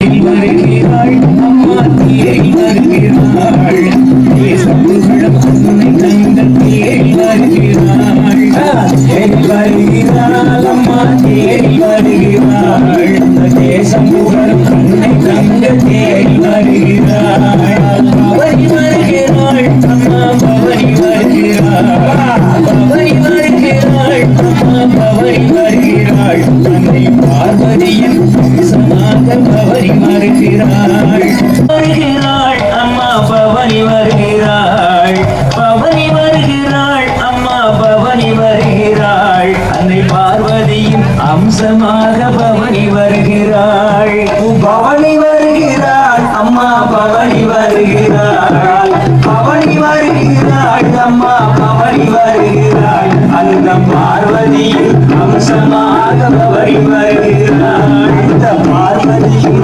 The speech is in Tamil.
வருகிறாள் அம்மா தேடி வருகிறாள் தேசம் புகழும் அன்னை தங்கள் தேடி வருகிறாள் தேடி வருகிறாள் அம்மா தேடி வருகிறாள் தேசம் புகழும் அன்னை தங்கள் தேடி வருகிறாள் பவனி வருகிறாள் அம்மா பவனி வருகிறாள் பவனி வருகிறாள் அம்மா பவனி வருகிறாள் அன்னை பார்வதியின் சமாக பவனி வருகிறாள் வருகிறாள் அம்மா பவனி வருகிறாள் பவனி வருகிறாள் அம்மா பவனி வருகிறாள் அன்னை பார்வதியின் அம்சமாக பவனி வருகிறாள் பவனி வருகிறாள் அம்மா பவனி வருகிறாள் பவனி வருகிறாள் அம்மா பவனி வருகிறாள் அந்த பார்வதியின் அம்சமாக பவனி வருகிறாள் இந்த பார்வதியின்